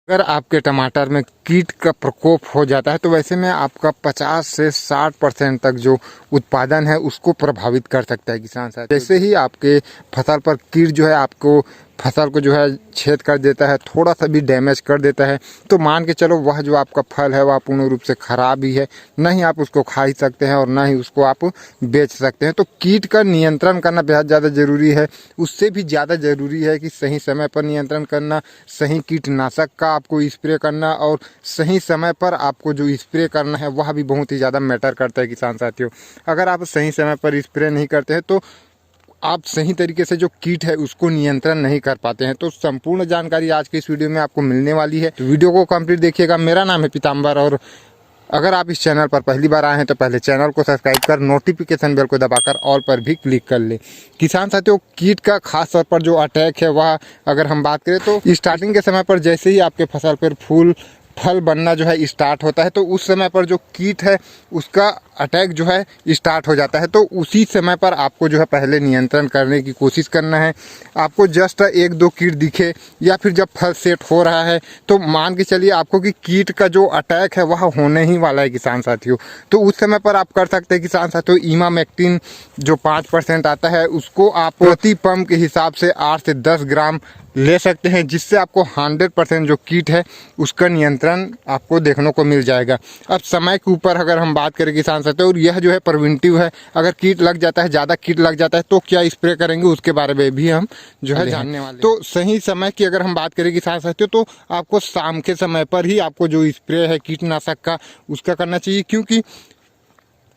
अगर आपके टमाटर में कीट का प्रकोप हो जाता है तो वैसे में आपका 50 से 60% तक जो उत्पादन है उसको प्रभावित कर सकता है किसान साथी। जैसे ही आपके फसल पर कीट जो है आपको फसल को जो है छेद कर देता है, थोड़ा सा भी डैमेज कर देता है, तो मान के चलो वह जो आपका फल है वह पूर्ण रूप से ख़राब ही है। ना ही आप उसको खा ही सकते हैं और ना ही उसको आप बेच सकते हैं। तो कीट का नियंत्रण करना बेहद ज़्यादा ज़रूरी है। उससे भी ज़्यादा ज़रूरी है कि सही समय पर नियंत्रण करना, सही कीटनाशक का आपको स्प्रे करना और सही समय पर आपको जो स्प्रे करना है वह भी बहुत ही ज़्यादा मैटर करता है किसान साथियों। अगर आप सही समय पर स्प्रे नहीं करते हैं तो आप सही तरीके से जो कीट है उसको नियंत्रण नहीं कर पाते हैं। तो संपूर्ण जानकारी आज की इस वीडियो में आपको मिलने वाली है, तो वीडियो को कंप्लीट देखिएगा। मेरा नाम है पीताम्बर और अगर आप इस चैनल पर पहली बार आए हैं तो पहले चैनल को सब्सक्राइब कर नोटिफिकेशन बेल को दबाकर ऑल पर भी क्लिक कर ले। किसान साथियों, कीट का खास तौर पर जो अटैक है वह अगर हम बात करें तो स्टार्टिंग के समय पर जैसे ही आपके फसल पर फल बनना जो है स्टार्ट होता है तो उस समय पर जो कीट है उसका अटैक जो है स्टार्ट हो जाता है। तो उसी समय पर आपको जो है पहले नियंत्रण करने की कोशिश करना है। आपको जस्ट एक दो कीट दिखे या फिर जब फल सेट हो रहा है तो मान के चलिए आपको कि कीट का जो अटैक है वह होने ही वाला है किसान साथियों। तो उस समय पर आप कर सकते हैं किसान साथियों, इमामेक्टिन जो 5% आता है उसको आप प्रति पंप के हिसाब से 8 से 10 ग्राम ले सकते हैं, जिससे आपको 100% जो कीट है उसका नियंत्रण आपको देखने को मिल जाएगा। अब समय के ऊपर अगर हम बात करें किसान साथियों, और यह जो है प्रिवेंटिव है, अगर कीट लग जाता है, ज़्यादा कीट लग जाता है तो क्या स्प्रे करेंगे उसके बारे में भी हम जो है जानने वाले। तो सही समय की अगर हम बात करें किसान साथियों तो आपको शाम के समय पर ही आपको जो स्प्रे है कीटनाशक का उसका करना चाहिए, क्योंकि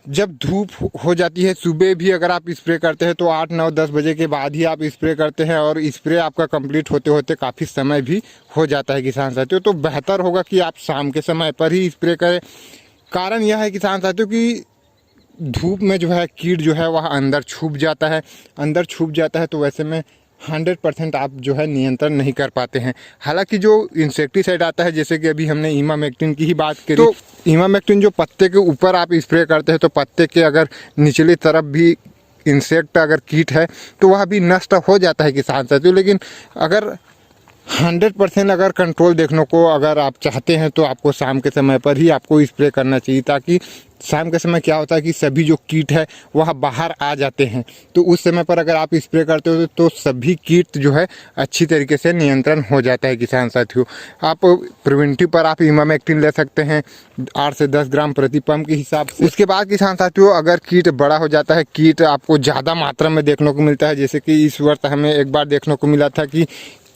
जब धूप हो जाती है सुबह भी अगर आप स्प्रे करते हैं तो 8, 9, 10 बजे के बाद ही आप स्प्रे करते हैं और स्प्रे आपका कंप्लीट होते होते काफ़ी समय भी हो जाता है किसान साथियों। तो बेहतर होगा कि आप शाम के समय पर ही स्प्रे करें। कारण यह है किसान साथियों कि धूप में जो है कीट जो है वह अंदर छुप जाता है, तो वैसे में 100% आप जो है नियंत्रण नहीं कर पाते हैं। हालांकि जो इंसेक्टिसाइड आता है, जैसे कि अभी हमने इमामेक्टिन की ही बात करी, तो इमामेक्टिन जो पत्ते के ऊपर आप स्प्रे करते हैं तो पत्ते के अगर निचली तरफ भी इंसेक्ट अगर कीट है तो वह भी नष्ट हो जाता है किसान साथियों। लेकिन अगर 100% अगर कंट्रोल देखने को अगर आप चाहते हैं तो आपको शाम के समय पर ही आपको स्प्रे करना चाहिए, ताकि शाम के समय क्या होता है कि सभी जो कीट है वह बाहर आ जाते हैं। तो उस समय पर अगर आप स्प्रे करते हो तो सभी कीट जो है अच्छी तरीके से नियंत्रण हो जाता है किसान साथियों। आप प्रिवेंटिव पर आप इमामेक्टिन ले सकते हैं 8 से 10 ग्राम प्रति पंप के हिसाब से। उसके बाद किसान साथियों अगर कीट बड़ा हो जाता है, कीट आपको ज़्यादा मात्रा में देखने को मिलता है, जैसे कि इस वर्ष हमें एक बार देखने को मिला था कि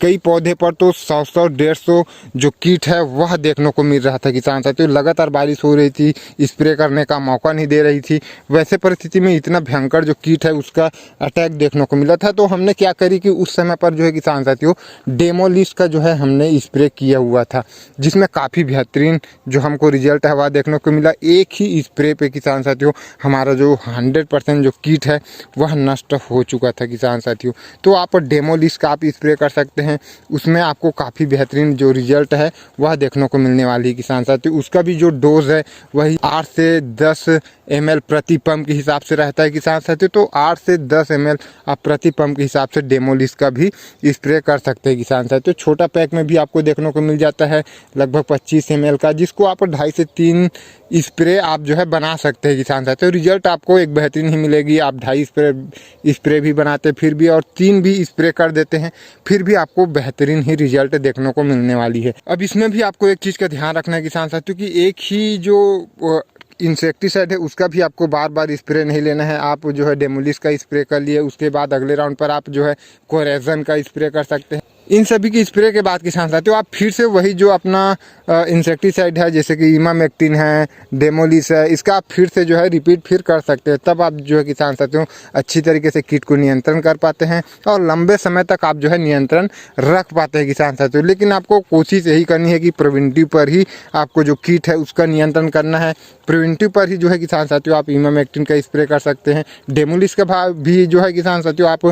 कई पौधे पर तो 100 150 जो कीट है वह देखने को मिल रहा था किसान साथियों। लगातार बारिश हो रही थी, स्प्रे करने का मौका नहीं दे रही थी, वैसे परिस्थिति में इतना भयंकर जो कीट है उसका अटैक देखने को मिला था। तो हमने क्या करी कि उस समय पर जो है किसान साथियों डेमोलिस्ट का जो है हमने स्प्रे किया हुआ था, जिसमें काफ़ी बेहतरीन जो हमको रिजल्ट है वह देखने को मिला। एक ही स्प्रे पे किसान साथियों हमारा जो 100% जो कीट है वह नष्ट हो चुका था किसान साथियों। तो आप डेमोलिस्ट का आप स्प्रे कर सकते हैं, उसमें आपको काफ़ी बेहतरीन जो रिजल्ट है वह देखने को मिलने वाली है किसान साथियों। उसका भी जो डोज है वही 8 से 10 ml प्रति पंप के हिसाब से रहता है किसान साथियों। तो 8 से 10 ml आप प्रति पंप के हिसाब से डेमोलिस्ट का भी स्प्रे कर सकते हैं किसान साथियों। छोटा पैक में भी आपको देखने को मिल जाता है लगभग 25 ml का, जिसको आप 2.5 से 3 स्प्रे आप जो है बना सकते हैं किसान साथियों। रिजल्ट आपको एक बेहतरीन ही मिलेगी। आप 2.5 स्प्रे भी बनाते फिर भी और 3 भी स्प्रे कर देते हैं फिर भी आपको बेहतरीन ही रिजल्ट देखने को मिलने वाली है। अब इसमें भी आपको एक चीज़ का ध्यान रखना है किसान साथियों कि एक ही जो इंसेक्टिसाइड है उसका भी आपको बार बार स्प्रे नहीं लेना है। आप जो है डेमोलिस्ट का स्प्रे कर लिए, उसके बाद अगले राउंड पर आप जो है कोरेजन का स्प्रे कर सकते हैं। इन सभी की स्प्रे के बाद किसान साथियों आप फिर से वही जो अपना इंसेक्टिसाइड है, जैसे कि इमामेक्टिन है, डेमोलिस है, इसका आप फिर से जो है रिपीट फिर कर सकते हैं। तब आप जो है किसान साथियों अच्छी तरीके से कीट को नियंत्रण कर पाते हैं और लंबे समय तक आप जो है नियंत्रण रख पाते हैं किसान साथियों। लेकिन आपको कोशिश यही करनी है कि प्रिवेंटिव पर ही आपको जो कीट है उसका नियंत्रण करना है। प्रिवेंटिव पर ही जो है किसान साथियों आप इमामेक्टिन का स्प्रे कर सकते हैं, डेमोलिस का भी जो है किसान साथियों आप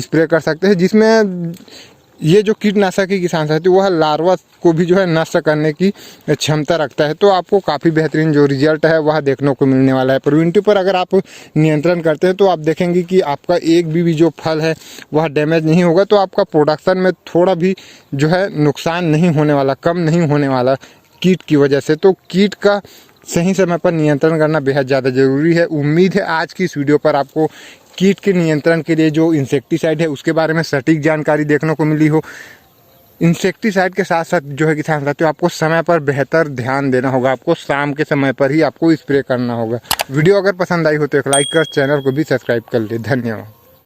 स्प्रे कर सकते हैं, जिसमें ये जो कीटनाशक है किसान साथी वह लार्वा को भी जो है नष्ट करने की क्षमता रखता है। तो आपको काफ़ी बेहतरीन जो रिजल्ट है वह देखने को मिलने वाला है। प्रिवेंटिव पर अगर आप नियंत्रण करते हैं तो आप देखेंगे कि आपका एक भी जो फल है वह डैमेज नहीं होगा। तो आपका प्रोडक्शन में थोड़ा भी जो है नुकसान नहीं होने वाला, कम नहीं होने वाला कीट की वजह से। तो कीट का सही समय पर नियंत्रण करना बेहद ज़्यादा ज़रूरी है। उम्मीद है आज की इस वीडियो पर आपको कीट के नियंत्रण के लिए जो इंसेक्टिसाइड है उसके बारे में सटीक जानकारी देखने को मिली हो। इंसेक्टिसाइड के साथ साथ जो है किसान साथियों आपको समय पर बेहतर ध्यान देना होगा। आपको शाम के समय पर ही आपको स्प्रे करना होगा। वीडियो अगर पसंद आई हो तो एक लाइक कर, चैनल को भी सब्सक्राइब कर ले। धन्यवाद।